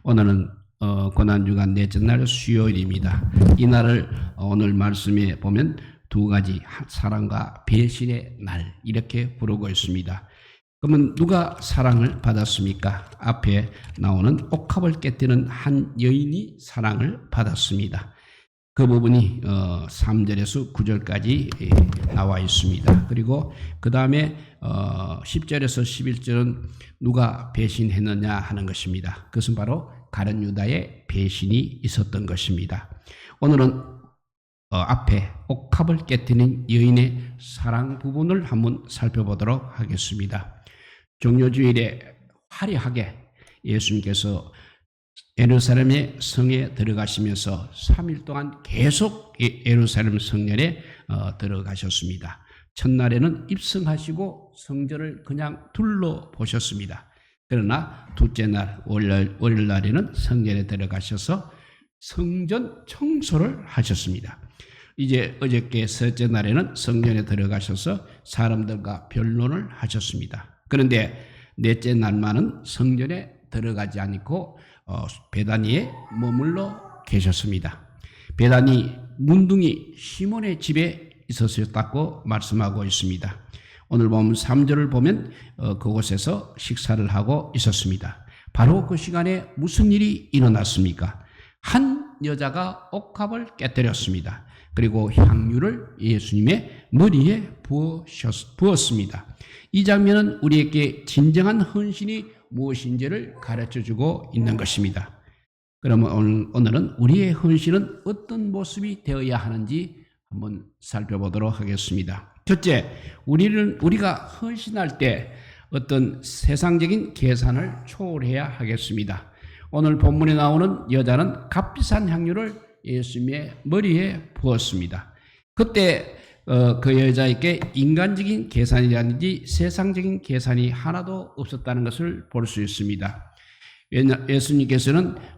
오늘은 고난주간 넷째 날 수요일입니다. 이 날을 오늘 말씀에 보면 두 가지, 사랑과 배신의 날 이렇게 부르고 있습니다. 그러면 누가 사랑을 받았습니까? 앞에 나오는 옥합을 깨뜨리는 한 여인이 사랑을 받았습니다. 그 부분이 3절에서 9절까지 나와 있습니다. 그리고 그 다음에 10절에서 11절은 누가 배신했느냐 하는 것입니다. 그것은 바로 가룟 유다의 배신이 있었던 것입니다. 오늘은 앞에 옥합을 깨뜨린 여인의 사랑 부분을 한번 살펴보도록 하겠습니다. 종료주일에 화려하게 예수님께서 예루살렘의 성에 들어가시면서 3일 동안 계속 예루살렘 성전에 들어가셨습니다. 첫날에는 입성하시고 성전을 그냥 둘러보셨습니다. 그러나 둘째 날 월요일 날에는 성전에 들어가셔서 성전 청소를 하셨습니다. 이제 어저께 셋째 날에는 성전에 들어가셔서 사람들과 변론을 하셨습니다. 그런데 넷째 날만은 성전에 들어가지 않고 베다니에 머물러 계셨습니다. 베다니 문둥이 시몬의 집에 있었다고 말씀하고 있습니다. 오늘 보면 3절을 보면 그곳에서 식사를 하고 있었습니다. 바로 그 시간에 무슨 일이 일어났습니까? 한 여자가 옥합을 깨뜨렸습니다. 그리고 향유를 예수님의 머리에 부었습니다. 이 장면은 우리에게 진정한 헌신이 무엇인지를 가르쳐주고 있는 것입니다. 그러면 오늘은 우리의 헌신은 어떤 모습이 되어야 하는지 한번 살펴보도록 하겠습니다. 첫째, 우리가 헌신할 때 어떤 세상적인 계산을 초월해야 하겠습니다. 오늘 본문에 나오는 여자는 값비싼 향유를 예수님의 머리에 부었습니다. 그때 그 여자에게 인간적인 계산이라든지 세상적인 계산이 하나도 없었다는 것을 볼 수 있습니다.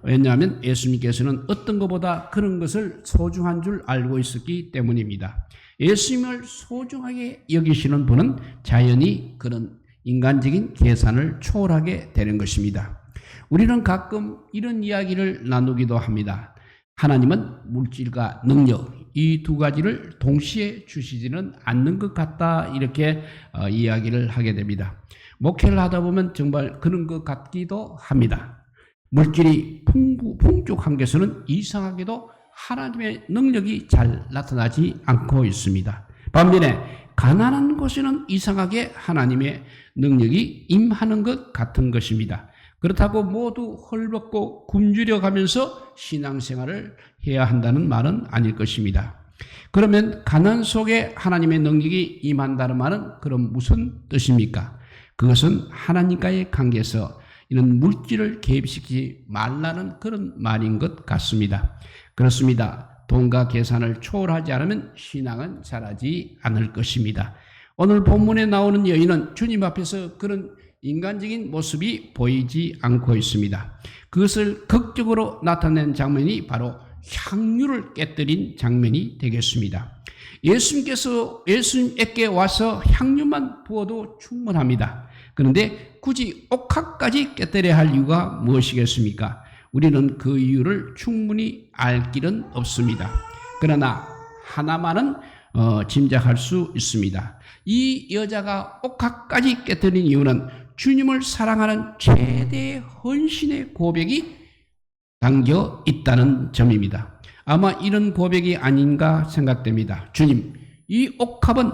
왜냐하면 예수님께서는 어떤 것보다 그런 것을 소중한 줄 알고 있었기 때문입니다. 예수님을 소중하게 여기시는 분은 자연히 그런 인간적인 계산을 초월하게 되는 것입니다. 우리는 가끔 이런 이야기를 나누기도 합니다. 하나님은 물질과 능력 이 두 가지를 동시에 주시지는 않는 것 같다 이렇게 이야기를 하게 됩니다. 목회를 하다 보면 정말 그런 것 같기도 합니다. 물질이 풍족한 것은 이상하게도 하나님의 능력이 잘 나타나지 않고 있습니다. 반면에 가난한 곳에는 이상하게 하나님의 능력이 임하는 것 같은 것입니다. 그렇다고 모두 헐벗고 굶주려 가면서 신앙생활을 해야 한다는 말은 아닐 것입니다. 그러면 가난 속에 하나님의 능력이 임한다는 말은 그럼 무슨 뜻입니까? 그것은 하나님과의 관계에서 이런 물질을 개입시키지 말라는 그런 말인 것 같습니다. 그렇습니다. 돈과 계산을 초월하지 않으면 신앙은 자라지 않을 것입니다. 오늘 본문에 나오는 여인은 주님 앞에서 그런 인간적인 모습이 보이지 않고 있습니다. 그것을 극적으로 나타낸 장면이 바로 향유를 깨뜨린 장면이 되겠습니다. 예수님께 와서 향유만 부어도 충분합니다. 그런데 굳이 옥합까지 깨뜨려야 할 이유가 무엇이겠습니까? 우리는 그 이유를 충분히 알 길은 없습니다. 그러나 하나만은 짐작할 수 있습니다. 이 여자가 옥합까지 깨뜨린 이유는 주님을 사랑하는 최대의 헌신의 고백이 담겨 있다는 점입니다. 아마 이런 고백이 아닌가 생각됩니다. 주님, 이 옥합은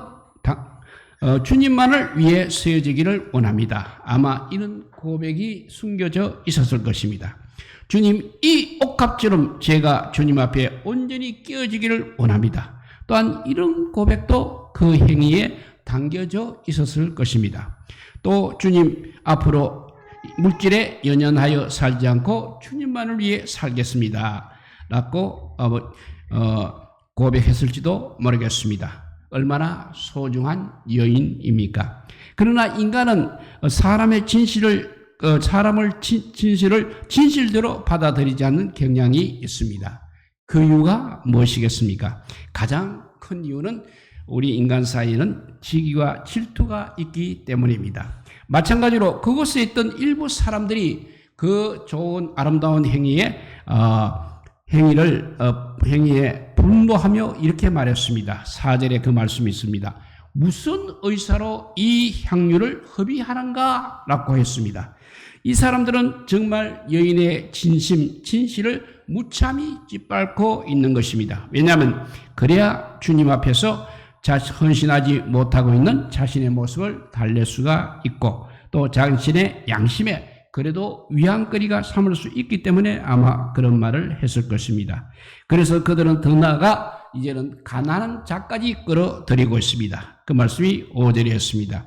주님만을 위해 세워지기를 원합니다. 아마 이런 고백이 숨겨져 있었을 것입니다. 주님, 이 옥합처럼 제가 주님 앞에 온전히 끼어지기를 원합니다. 또한 이런 고백도 그 행위에 담겨져 있었을 것입니다. 또 주님, 앞으로 물질에 연연하여 살지 않고 주님만을 위해 살겠습니다 라고 고백했을지도 모르겠습니다. 얼마나 소중한 여인입니까? 그러나 인간은 사람의 진실을 진실대로 받아들이지 않는 경향이 있습니다. 그 이유가 무엇이겠습니까? 가장 큰 이유는 우리 인간 사이에는 시기와 질투가 있기 때문입니다. 마찬가지로 그곳에 있던 일부 사람들이 그 좋은 아름다운 행위에 분노하며 이렇게 말했습니다. 4절에 그 말씀이 있습니다. 무슨 의사로 이 향유를 허비하는가? 라고 했습니다. 이 사람들은 정말 여인의 진실을 무참히 짓밟고 있는 것입니다. 왜냐하면 그래야 주님 앞에서 헌신하지 못하고 있는 자신의 모습을 달랠 수가 있고 또 자신의 양심에 그래도 위안거리가 삼을 수 있기 때문에 아마 그런 말을 했을 것입니다. 그래서 그들은 더 나아가 이제는 가난한 자까지 끌어들이고 있습니다. 그 말씀이 5절이었습니다.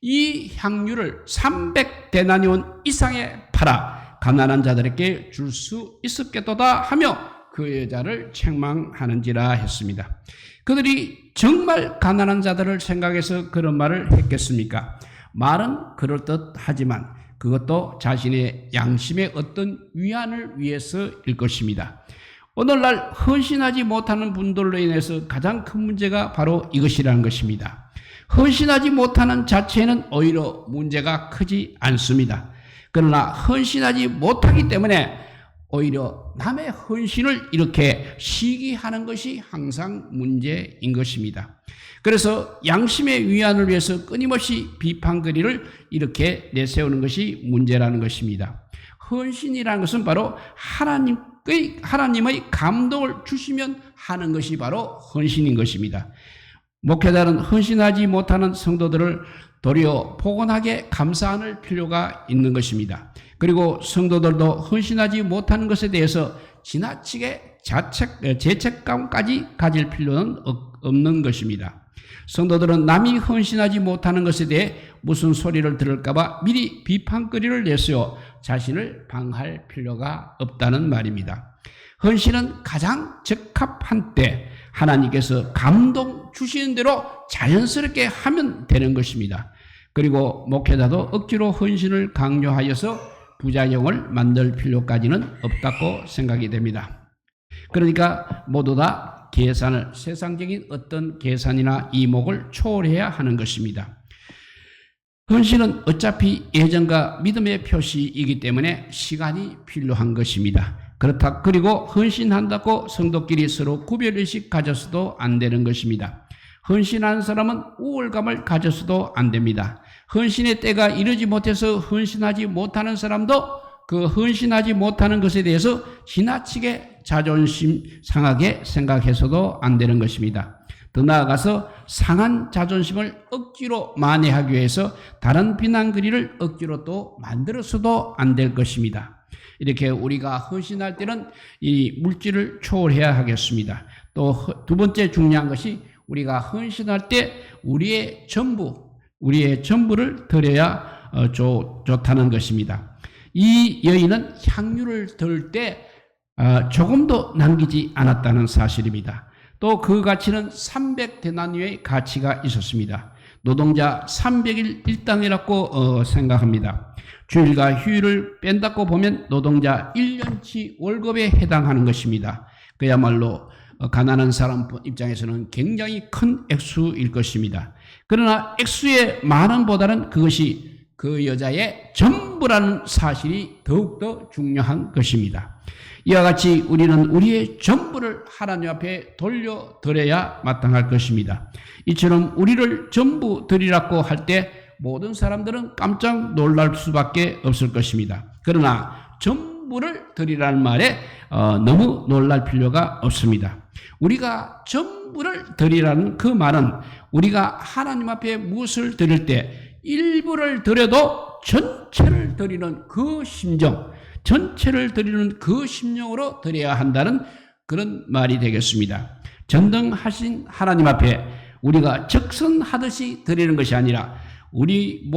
이 향유를 300데나리온 이상에 팔아 가난한 자들에게 줄 수 있었겠도다 하며 그 여자를 책망하는지라 했습니다. 그들이 정말 가난한 자들을 생각해서 그런 말을 했겠습니까? 말은 그럴듯하지만 그것도 자신의 양심의 어떤 위안을 위해서일 것입니다. 오늘날 헌신하지 못하는 분들로 인해서 가장 큰 문제가 바로 이것이라는 것입니다. 헌신하지 못하는 자체는 오히려 문제가 크지 않습니다. 그러나 헌신하지 못하기 때문에 오히려 남의 헌신을 이렇게 시기하는 것이 항상 문제인 것입니다. 그래서 양심의 위안을 위해서 끊임없이 비판거리를 이렇게 내세우는 것이 문제라는 것입니다. 헌신이라는 것은 바로 하나님의 감동을 주시면 하는 것이 바로 헌신인 것입니다. 목회자는 헌신하지 못하는 성도들을 도리어 포근하게 감사할 필요가 있는 것입니다. 그리고 성도들도 헌신하지 못하는 것에 대해서 지나치게 죄책감까지 가질 필요는 없는 것입니다. 성도들은 남이 헌신하지 못하는 것에 대해 무슨 소리를 들을까봐 미리 비판거리를 내세워 자신을 방어할 필요가 없다는 말입니다. 헌신은 가장 적합한 때 하나님께서 감동 주시는 대로 자연스럽게 하면 되는 것입니다. 그리고 목회자도 억지로 헌신을 강요하여서 부작용을 만들 필요까지는 없다고 생각이 됩니다. 그러니까 모두 다 세상적인 어떤 계산이나 이목을 초월해야 하는 것입니다. 헌신은 어차피 예정과 믿음의 표시이기 때문에 시간이 필요한 것입니다. 그리고 헌신한다고 성도끼리 서로 구별의식 가져서도 안 되는 것입니다. 헌신하는 사람은 우월감을 가져서도 안 됩니다. 헌신의 때가 이르지 못해서 헌신하지 못하는 사람도 그 헌신하지 못하는 것에 대해서 지나치게 자존심 상하게 생각해서도 안 되는 것입니다. 더 나아가서 상한 자존심을 억지로 만회하기 위해서 다른 비난거리를 억지로 또 만들어서도 안 될 것입니다. 이렇게 우리가 헌신할 때는 이 물질을 초월해야 하겠습니다. 또 두 번째 중요한 것이 우리가 헌신할 때 우리의 전부를 드려야 좋다는 것입니다. 이 여인은 향유를 들 때 조금도 남기지 않았다는 사실입니다. 또 그 가치는 300데나리온의 가치가 있었습니다. 노동자 300일 일당이라고 생각합니다. 주일과 휴일을 뺀다고 보면 노동자 1년치 월급에 해당하는 것입니다. 그야말로 가난한 사람 입장에서는 굉장히 큰 액수일 것입니다. 그러나 액수의 많음보다는 그것이 그 여자의 전부라는 사실이 더욱더 중요한 것입니다. 이와 같이 우리는 우리의 전부를 하나님 앞에 돌려드려야 마땅할 것입니다. 이처럼 우리를 전부 드리라고 할 때 모든 사람들은 깜짝 놀랄 수밖에 없을 것입니다. 그러나 전부를 드리라는 말에 너무 놀랄 필요가 없습니다. 우리가 전부를 드리라는 그 말은 우리가 하나님 앞에 무엇을 드릴 때 일부를 드려도 전체를 드리는 그 심정, 전체를 드리는 그 심령으로 드려야 한다는 그런 말이 되겠습니다. 전능하신 하나님 앞에 우리가 적선하듯이 드리는 것이 아니라 우리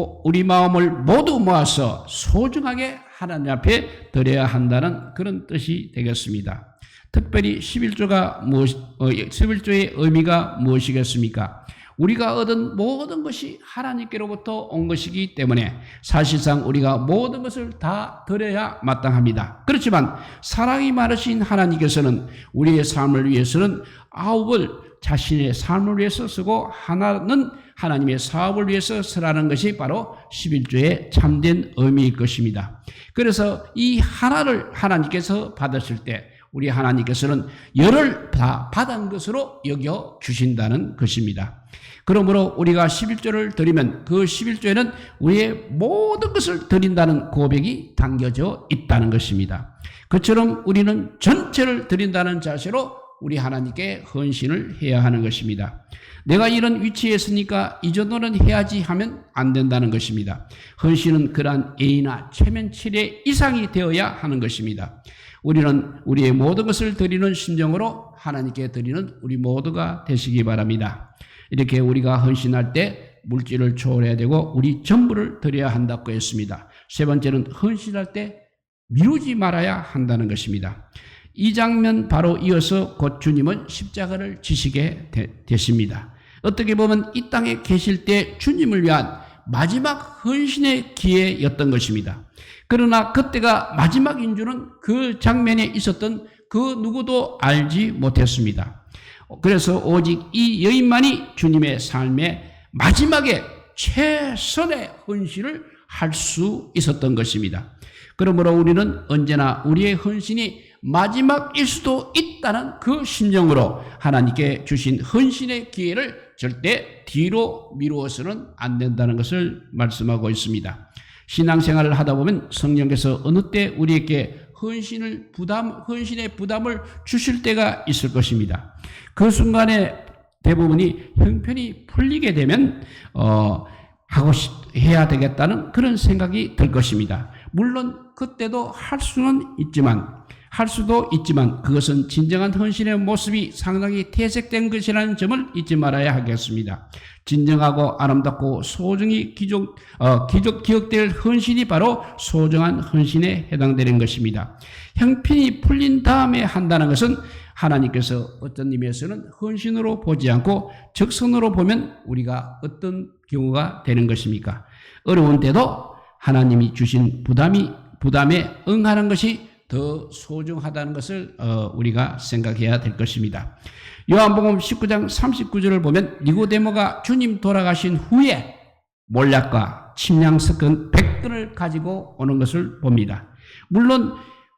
마음을 모두 모아서 소중하게 하나님 앞에 드려야 한다는 그런 뜻이 되겠습니다. 특별히 11조의 의미가 무엇이겠습니까? 우리가 얻은 모든 것이 하나님께로부터 온 것이기 때문에 사실상 우리가 모든 것을 다 드려야 마땅합니다. 그렇지만 사랑이 많으신 하나님께서는 우리의 삶을 위해서는 9을 자신의 삶을 위해서 쓰고 하나는 하나님의 사업을 위해서 쓰라는 것이 바로 11조의 참된 의미일 것입니다. 그래서 이 하나를 하나님께서 받으실 때 우리 하나님께서는 열을 다 받은 것으로 여겨 주신다는 것입니다. 그러므로 우리가 11조를 드리면 그 11조에는 우리의 모든 것을 드린다는 고백이 담겨져 있다는 것입니다. 그처럼 우리는 전체를 드린다는 자세로 우리 하나님께 헌신을 해야 하는 것입니다. 내가 이런 위치에 있으니까 이 정도는 해야지 하면 안 된다는 것입니다. 헌신은 그러한 예의나 체면치레 이상이 되어야 하는 것입니다. 우리는 우리의 모든 것을 드리는 심정으로 하나님께 드리는 우리 모두가 되시기 바랍니다. 이렇게 우리가 헌신할 때 물질을 초월해야 되고 우리 전부를 드려야 한다고 했습니다. 세 번째는 헌신할 때 미루지 말아야 한다는 것입니다. 이 장면 바로 이어서 곧 주님은 십자가를 지시게 되십니다. 어떻게 보면 이 땅에 계실 때 주님을 위한 마지막 헌신의 기회였던 것입니다. 그러나 그때가 마지막인 줄은 그 장면에 있었던 그 누구도 알지 못했습니다. 그래서 오직 이 여인만이 주님의 삶의 마지막에 최선의 헌신을 할 수 있었던 것입니다. 그러므로 우리는 언제나 우리의 헌신이 마지막일 수도 있다는 그 심정으로 하나님께 주신 헌신의 기회를 절대 뒤로 미루어서는 안 된다는 것을 말씀하고 있습니다. 신앙생활을 하다 보면 성령께서 어느 때 우리에게 헌신의 부담을 주실 때가 있을 것입니다. 그 순간에 대부분이 형편이 풀리게 되면 해야 되겠다는 그런 생각이 들 것입니다. 물론 그때도 할 수도 있지만 그것은 진정한 헌신의 모습이 상당히 퇴색된 것이라는 점을 잊지 말아야 하겠습니다. 진정하고 아름답고 소중히 기억될 헌신이 바로 소중한 헌신에 해당되는 것입니다. 형편이 풀린 다음에 한다는 것은 하나님께서 어떤 의미에서는 헌신으로 보지 않고 적선으로 보면 우리가 어떤 경우가 되는 것입니까? 어려운 때도 하나님이 주신 부담에 응하는 것이 더 소중하다는 것을 우리가 생각해야 될 것입니다. 요한복음 19장 39절을 보면 니고데모가 주님 돌아가신 후에 몰약과 침량 섞은 100근을 가지고 오는 것을 봅니다. 물론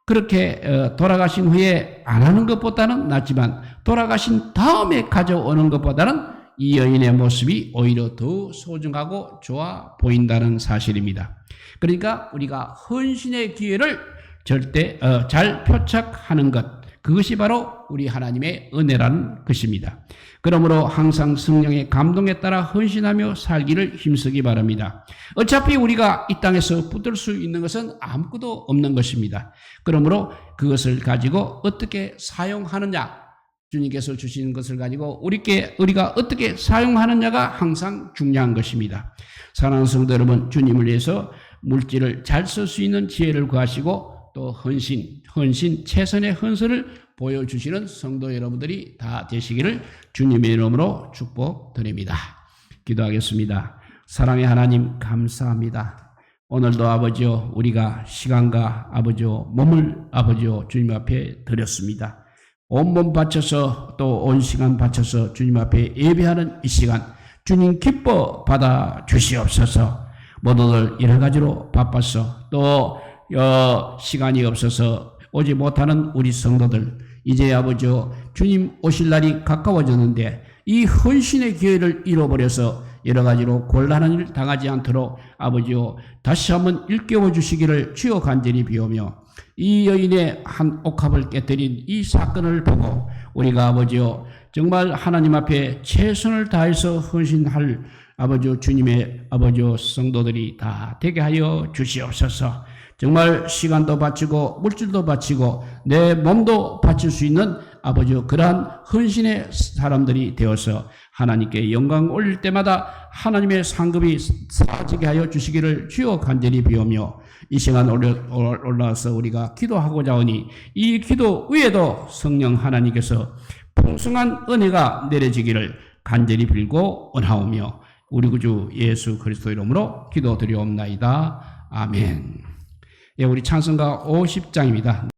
그렇게 돌아가신 후에 안 하는 것보다는 낫지만 돌아가신 다음에 가져오는 것보다는 이 여인의 모습이 오히려 더 소중하고 좋아 보인다는 사실입니다. 그러니까 우리가 헌신의 기회를 절대 잘 표착하는 것, 그것이 바로 우리 하나님의 은혜라는 것입니다. 그러므로 항상 성령의 감동에 따라 헌신하며 살기를 힘쓰기 바랍니다. 어차피 우리가 이 땅에서 붙들 수 있는 것은 아무것도 없는 것입니다. 그러므로 그것을 가지고 어떻게 사용하느냐, 주님께서 주신 것을 가지고 우리가 어떻게 사용하느냐가 항상 중요한 것입니다. 사랑하는 성도 여러분, 주님을 위해서 물질을 잘 쓸 수 있는 지혜를 구하시고 또 헌신, 최선의 헌신을 보여주시는 성도 여러분들이 다 되시기를 주님의 이름으로 축복드립니다. 기도하겠습니다. 사랑의 하나님 감사합니다. 오늘도 아버지요, 우리가 시간과 아버지요, 몸을 아버지요, 주님 앞에 드렸습니다. 온몸 바쳐서 또 온 시간 바쳐서 주님 앞에 예배하는 이 시간 주님 기뻐 받아 주시옵소서. 모두들 여러 가지로 바빠서 또 시간이 없어서 오지 못하는 우리 성도들, 이제 아버지요, 주님 오실 날이 가까워졌는데 이 헌신의 기회를 잃어버려서 여러 가지로 곤란한 일 당하지 않도록 아버지요, 다시 한번 일깨워 주시기를 주여 간절히 비오며, 이 여인의 한 옥합을 깨뜨린 이 사건을 보고 우리가 아버지요, 정말 하나님 앞에 최선을 다해서 헌신할 아버지요, 주님의 아버지요, 성도들이 다 되게 하여 주시옵소서. 정말 시간도 바치고 물질도 바치고 내 몸도 바칠 수 있는 아버지요, 그러한 헌신의 사람들이 되어서 하나님께 영광 올릴 때마다 하나님의 상급이 사라지게 하여 주시기를 주여 간절히 비오며, 이 시간 올라와서 우리가 기도하고자 하니 이 기도 위에도 성령 하나님께서 풍성한 은혜가 내려지기를 간절히 빌고 원하오며 우리 구주 예수 그리스도 이름으로 기도드리옵나이다. 아멘. 예, 우리 찬송가 50장입니다.